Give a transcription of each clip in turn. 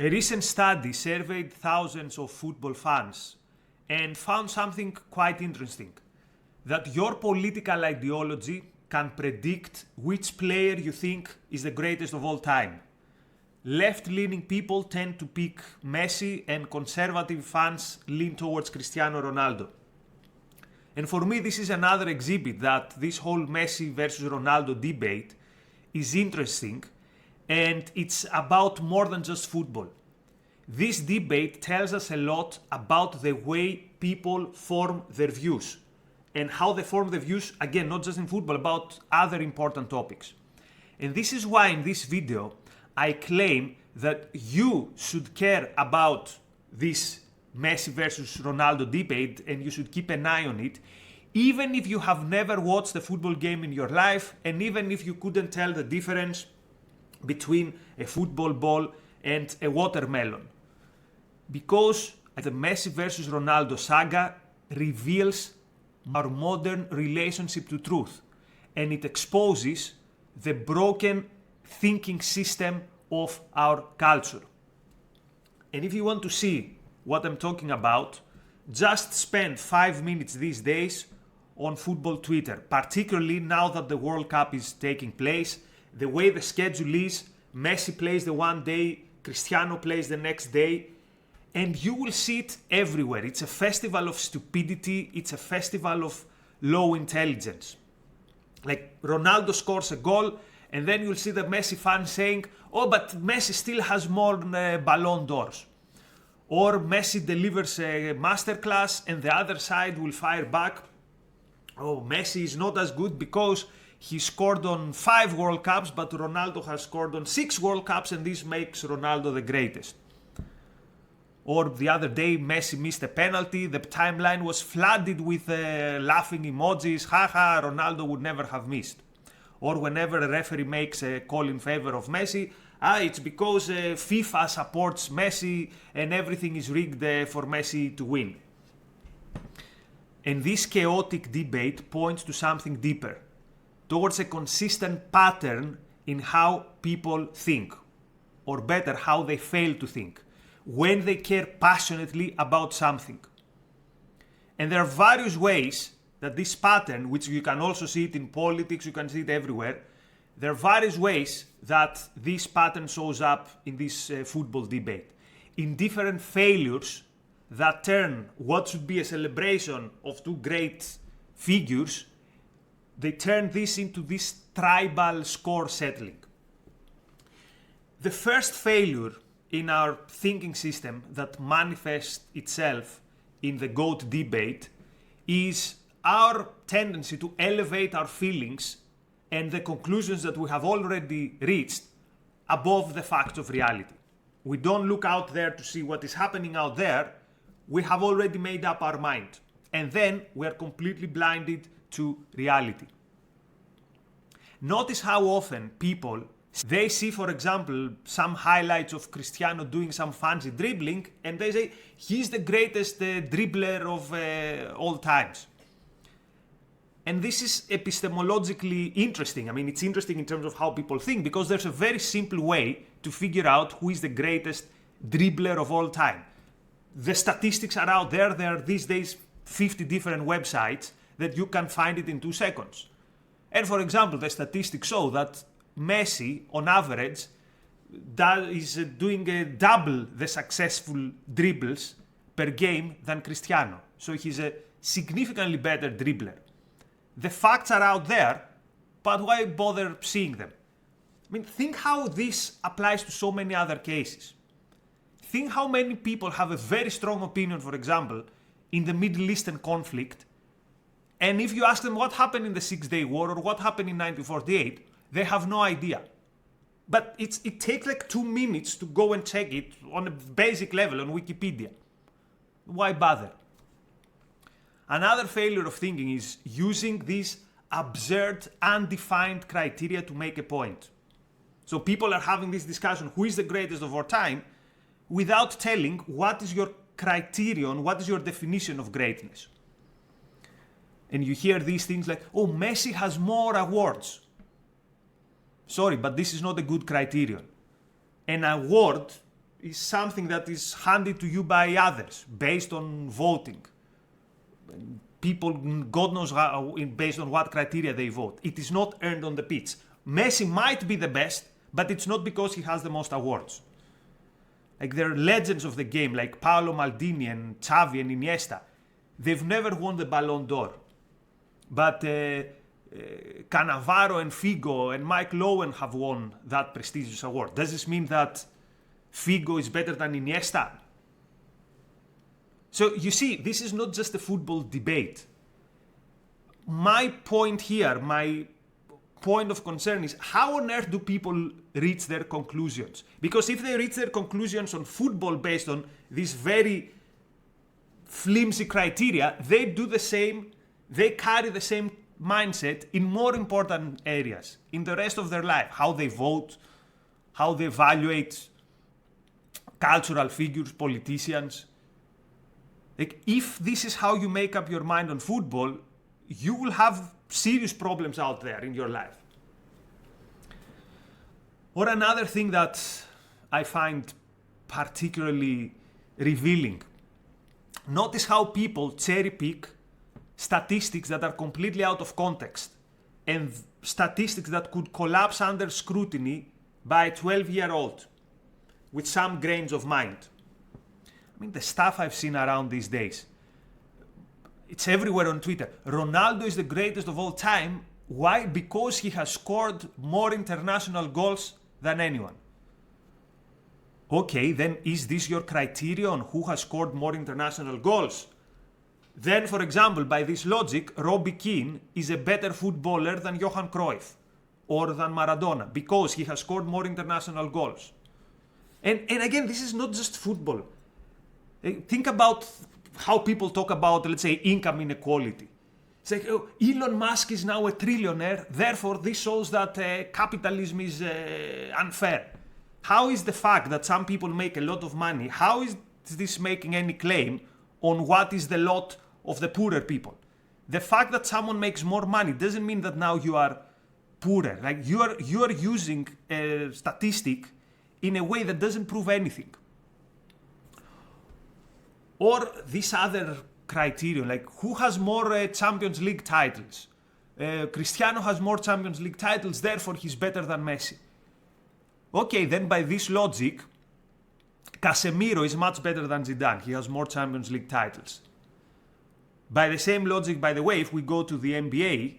A recent study surveyed thousands of football fans and found something quite interesting. That your political ideology can predict which player you think is the greatest of all time. Left-leaning people tend to pick Messi and conservative fans lean towards Cristiano Ronaldo. And for me, this is another exhibit that this whole Messi versus Ronaldo debate is interesting, and it's about more than just football. This debate tells us a lot about the way people form their views and how they form their views, again, not just in football, about other important topics. And this is why in this video, I claim that you should care about this Messi versus Ronaldo debate and you should keep an eye on it, even if you have never watched a football game in your life and even if you couldn't tell the difference between a football ball and a watermelon. Because the Messi versus Ronaldo saga reveals our modern relationship to truth, and it exposes the broken thinking system of our culture. And if you want to see what I'm talking about, just spend 5 minutes these days on football Twitter, particularly now that the World Cup is taking place. The way the schedule is, Messi plays the one day, Cristiano plays the next day, and you will see it everywhere. It's a festival of stupidity, it's a festival of low intelligence. Like Ronaldo scores a goal, and then you'll see the Messi fans saying, oh, but Messi still has more Ballon d'Ors. Or Messi delivers a masterclass, and the other side will fire back, oh, Messi is not as good because he scored on 5 World Cups, but Ronaldo has scored on 6 World Cups, and this makes Ronaldo the greatest. Or the other day, Messi missed a penalty. The timeline was flooded with laughing emojis. Haha, Ronaldo would never have missed. Or whenever a referee makes a call in favor of Messi, it's because FIFA supports Messi and everything is rigged for Messi to win. And this chaotic debate points to something deeper, towards a consistent pattern in how people think, or better, how they fail to think, when they care passionately about something. And there are various ways that this pattern, which you can also see it in politics, you can see it everywhere, there are various ways that this pattern shows up in this football debate. In different failures that turn what should be a celebration of two great figures, they turn this into this tribal score settling. The first failure in our thinking system that manifests itself in the GOAT debate is our tendency to elevate our feelings and the conclusions that we have already reached above the facts of reality. We don't look out there to see what is happening out there. We have already made up our mind. And then we are completely blinded to reality. Notice how often people, they see, for example, some highlights of Cristiano doing some fancy dribbling, and they say, he's the greatest dribbler of all times. And this is epistemologically interesting. I mean, it's interesting in terms of how people think, because there's a very simple way to figure out who is the greatest dribbler of all time. The statistics are out there. There are these days 50 different websites that you can find it in 2 seconds. And for example, the statistics show that Messi, on average, is doing double the successful dribbles per game than Cristiano. So he's a significantly better dribbler. The facts are out there, but why bother seeing them? I mean, think how this applies to so many other cases. Think how many people have a very strong opinion, for example, in the Middle Eastern conflict, and if you ask them what happened in the 6-Day War or what happened in 1948, they have no idea. But it takes like 2 minutes to go and check it on a basic level on Wikipedia. Why bother? Another failure of thinking is using these absurd, undefined criteria to make a point. So people are having this discussion, who is the greatest of our time, without telling what is your criterion, what is your definition of greatness. And you hear these things like, oh, Messi has more awards. Sorry, but this is not a good criterion. An award is something that is handed to you by others based on voting. People, God knows how, based on what criteria they vote. It is not earned on the pitch. Messi might be the best, but it's not because he has the most awards. Like, there are legends of the game, like Paolo Maldini and Xavi and Iniesta. They've never won the Ballon d'Or. But Cannavaro and Figo and Mike Lowen have won that prestigious award. Does this mean that Figo is better than Iniesta? So you see, this is not just a football debate. My point here, my point of concern is, how on earth do people reach their conclusions? Because if they reach their conclusions on football based on these very flimsy criteria, they do the same, they carry the same mindset in more important areas in the rest of their life. How they vote, how they evaluate cultural figures, politicians. Like, if this is how you make up your mind on football, you will have serious problems out there in your life. Or another thing that I find particularly revealing. Notice how people cherry pick statistics that are completely out of context and statistics that could collapse under scrutiny by a 12-year-old with some grains of mind. I mean, the stuff I've seen around these days, it's everywhere on Twitter. Ronaldo is the greatest of all time. Why? Because he has scored more international goals than anyone. Okay, then is this your criterion? Who has scored more international goals? Then, for example, by this logic, Robbie Keane is a better footballer than Johan Cruyff or than Maradona because he has scored more international goals. And again, this is not just football. Think about how people talk about, let's say, income inequality. It's like, oh, Elon Musk is now a trillionaire, therefore this shows that capitalism is unfair. How is the fact that some people make a lot of money, how is this making any claim on what is the lot of the poorer people? The fact that someone makes more money doesn't mean that now you are poorer. Like, you are using a statistic in a way that doesn't prove anything. Or this other criterion, like, who has more Champions League titles? Cristiano has more Champions League titles, therefore he's better than Messi. Okay, then by this logic, Casemiro is much better than Zidane. He has more Champions League titles. By the same logic, by the way, if we go to the NBA,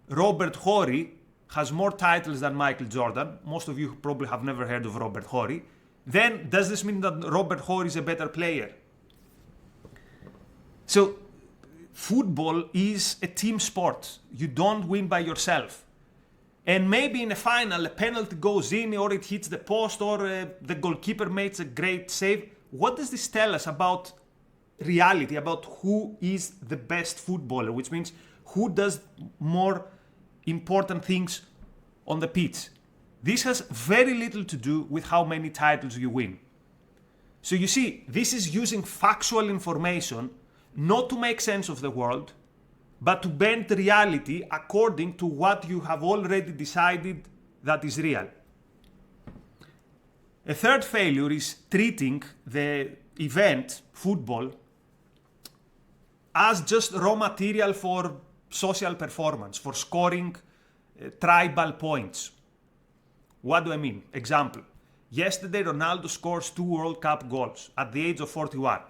Robert Horry has more titles than Michael Jordan. Most of you probably have never heard of Robert Horry. Then, does this mean that Robert Horry is a better player? So, football is a team sport. You don't win by yourself. And maybe in a final, a penalty goes in, or it hits the post, or the goalkeeper makes a great save. What does this tell us about reality, about who is the best footballer, which means who does more important things on the pitch? This has very little to do with how many titles you win. So you see, this is using factual information not to make sense of the world, but to bend reality according to what you have already decided that is real. A third failure is treating the event, football, as just raw material for social performance, for scoring tribal points. What do I mean? Example. Yesterday, Ronaldo scores 2 World Cup goals at the age of 41.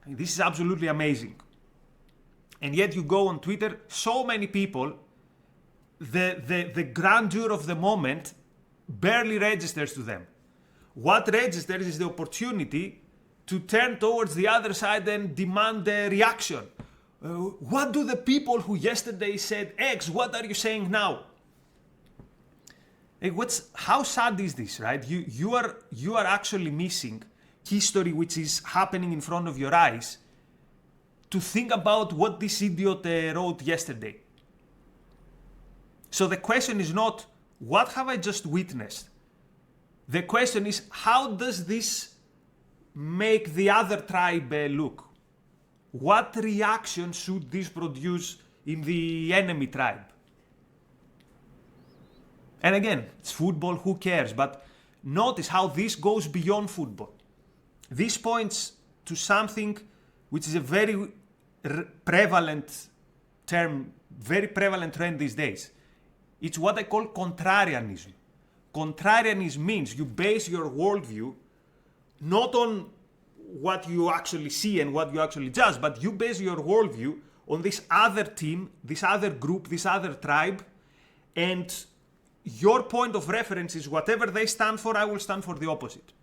This is absolutely amazing. And yet you go on Twitter, so many people, the grandeur of the moment barely registers to them. What registers is the opportunity to turn towards the other side and demand a reaction. What do the people who yesterday said X, what are you saying now? How sad is this, right? You are actually missing history which is happening in front of your eyes to think about what this idiot wrote yesterday. So the question is not, what have I just witnessed? The question is, how does this make the other tribe look? What reaction should this produce in the enemy tribe? And again, it's football, who cares? But notice how this goes beyond football. This points to something which is a very prevalent term, very prevalent trend these days. It's what I call contrarianism. Contrarianism means you base your worldview not on what you actually see and what you actually judge, but you base your worldview on this other team, this other group, this other tribe, and your point of reference is whatever they stand for, I will stand for the opposite.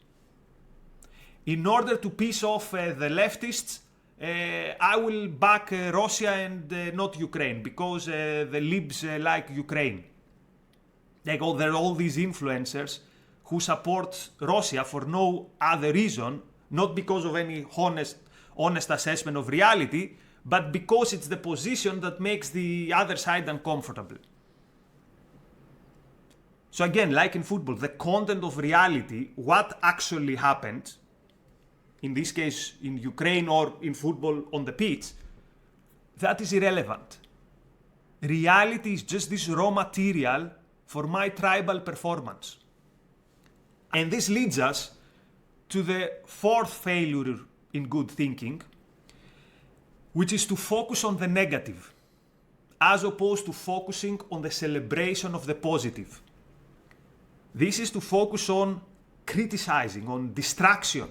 In order to piss off the leftists, I will back Russia and not Ukraine because the libs like Ukraine. There are all these influencers who support Russia for no other reason, not because of any honest assessment of reality, but because it's the position that makes the other side uncomfortable. So again, like in football, the content of reality, what actually happened, in this case in Ukraine or in football on the pitch, that is irrelevant. Reality is just this raw material for my tribal performance. And this leads us to the fourth failure in good thinking, which is to focus on the negative, as opposed to focusing on the celebration of the positive. This is to focus on criticizing, on distraction,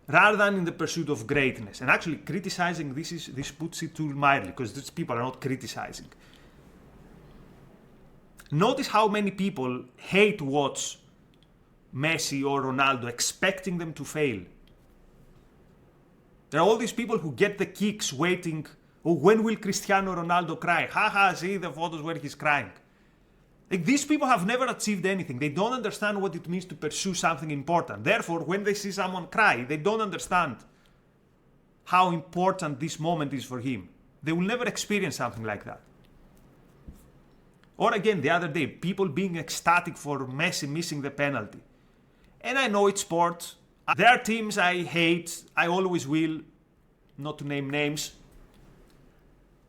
rather than in the pursuit of greatness. And actually, criticizing, this puts it too mildly, because these people are not criticizing. Notice how many people hate watch Messi or Ronaldo, expecting them to fail. There are all these people who get the kicks waiting, oh, when will Cristiano Ronaldo cry? Haha, see the photos where he's crying. Like, these people have never achieved anything. They don't understand what it means to pursue something important. Therefore, when they see someone cry, they don't understand how important this moment is for him. They will never experience something like that. Or again, the other day, people being ecstatic for Messi missing the penalty. And I know it's sport. There are teams I hate. I always will, not to name names.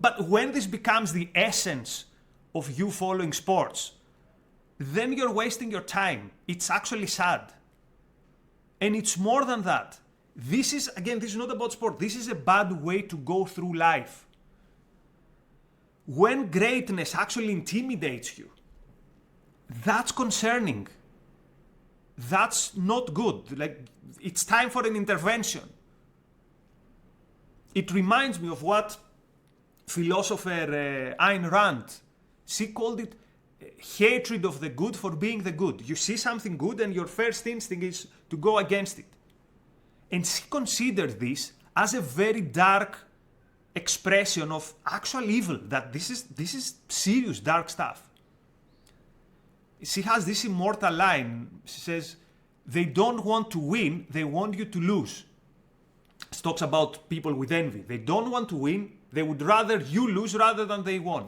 But when this becomes the essence of you following sports, then you're wasting your time. It's actually sad. And it's more than that. This is not about sport. This is a bad way to go through life. When greatness actually intimidates you, that's concerning. That's not good. Like, it's time for an intervention. It reminds me of what philosopher Ayn Rand, she called it hatred of the good for being the good. You see something good and your first instinct is to go against it. And she considered this as a very dark expression of actual evil, that this is serious dark stuff. She has this immortal line. She says, they don't want to win, they want you to lose. She talks about people with envy. They don't want to win, they would rather you lose rather than they won.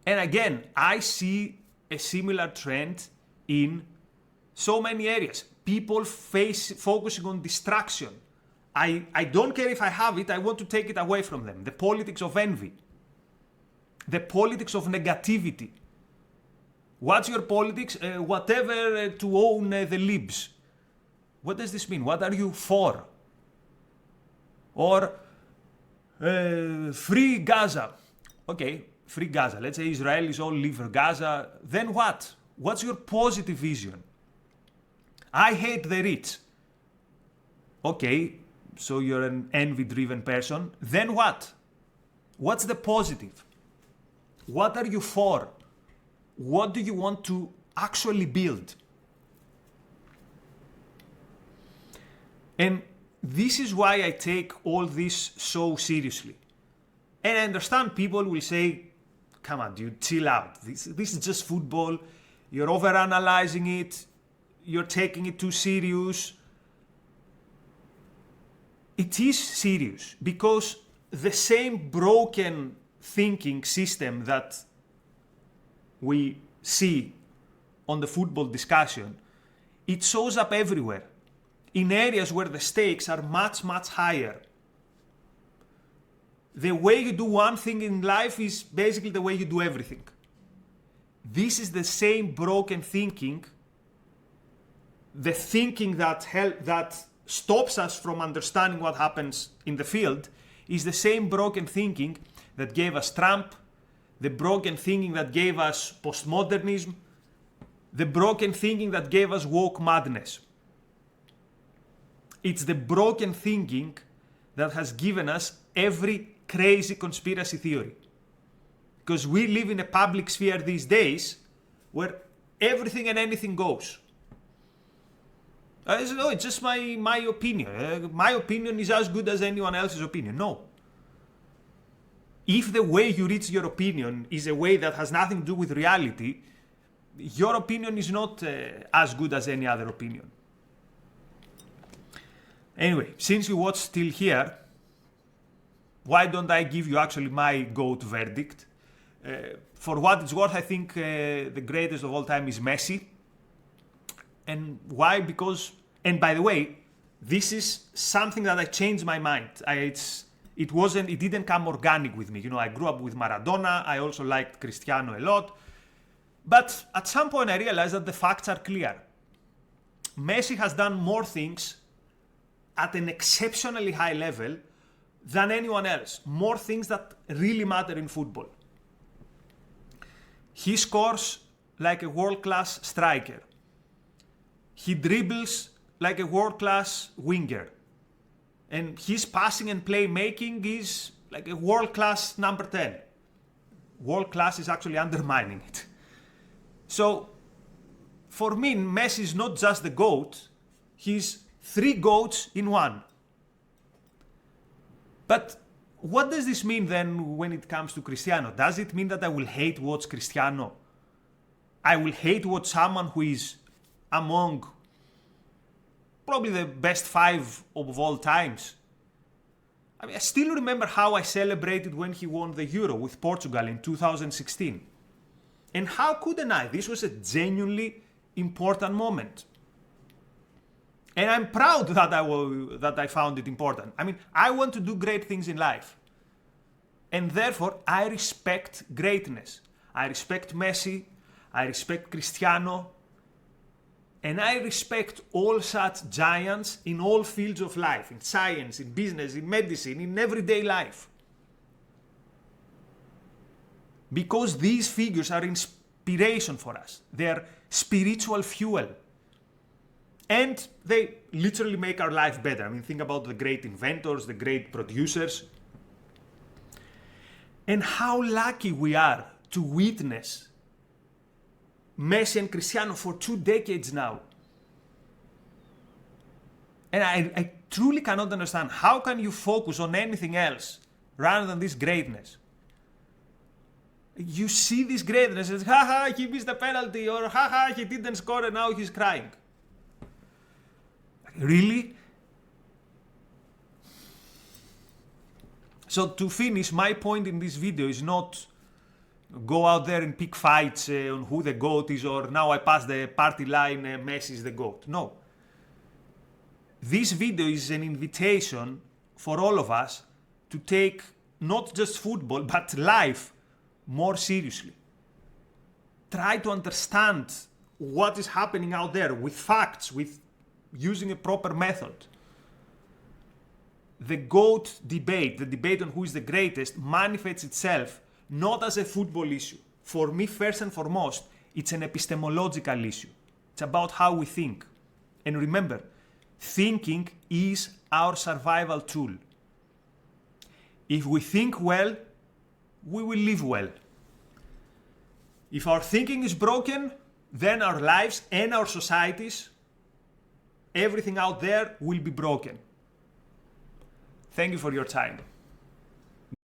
And again, I see a similar trend in so many areas. People focusing on distraction. I don't care if I have it, I want to take it away from them. The politics of envy. The politics of negativity. What's your politics? Whatever to own the libs. What does this mean? What are you for? Or free Gaza. Okay, free Gaza. Let's say Israelis all live for Gaza. Then what? What's your positive vision? I hate the rich. Okay, so you're an envy-driven person. Then what? What's the positive? What are you for? What do you want to actually build? And this is why I take all this so seriously. And I understand people will say, come on, dude, chill out. This is just football. You're overanalyzing it. You're taking it too serious. It is serious because the same broken thinking system that we see on the football discussion, it shows up everywhere, in areas where the stakes are much, much higher. The way you do one thing in life is basically the way you do everything. this is the same broken thinking, the thinking that stops us from understanding what happens in the field, is the same broken thinking that gave us Trump, the broken thinking that gave us postmodernism, the broken thinking that gave us woke madness. It's the broken thinking that has given us every crazy conspiracy theory. Because we live in a public sphere these days where everything and anything goes. No, it's just my opinion. My opinion is as good as anyone else's opinion. No. If the way you reach your opinion is a way that has nothing to do with reality, your opinion is not as good as any other opinion. Anyway, since you watched till here, why don't I give you actually my GOAT verdict? For what it's worth, I think the greatest of all time is Messi. And why? Because, and by the way, this is something that I changed my mind. It didn't come organic with me. You know, I grew up with Maradona. I also liked Cristiano a lot. But at some point I realized that the facts are clear. Messi has done more things at an exceptionally high level than anyone else. More things that really matter in football. He scores like a world-class striker. He dribbles like a world-class winger. And his passing and playmaking is like a world-class number 10. World-class is actually undermining it. So, for me, Messi is not just the GOAT, he's 3 GOATs in one. But what does this mean then when it comes to Cristiano? Does it mean that I will hate watch Cristiano? I will hate watch someone who is among probably the best 5 of all times? I mean, I still remember how I celebrated when he won the Euro with Portugal in 2016. And how couldn't I? This was a genuinely important moment. And I'm proud that I found it important. I mean, I want to do great things in life. And therefore, I respect greatness. I respect Messi. I respect Cristiano. And I respect all such giants in all fields of life. In science, in business, in medicine, in everyday life. Because these figures are inspiration for us. They are spiritual fuel. And they literally make our life better. I mean, think about the great inventors, the great producers. And how lucky we are to witness Messi and Cristiano for 2 decades now. And I truly cannot understand, how can you focus on anything else rather than this greatness? You see this greatness as, haha, he missed the penalty, or haha, he didn't score and now he's crying. Really? So to finish, my point in this video is not go out there and pick fights on who the GOAT is, or now I passed the party line, Messi is the GOAT. No. This video is an invitation for all of us to take not just football, but life more seriously. Try to understand what is happening out there with facts, with using a proper method. The GOAT debate, the debate on who is the greatest, manifests itself not as a football issue. For me, first and foremost, it's an epistemological issue. It's about how we think. And remember, thinking is our survival tool. If we think well, we will live well. If our thinking is broken, then our lives and our societies, everything out there will be broken. Thank you for your time.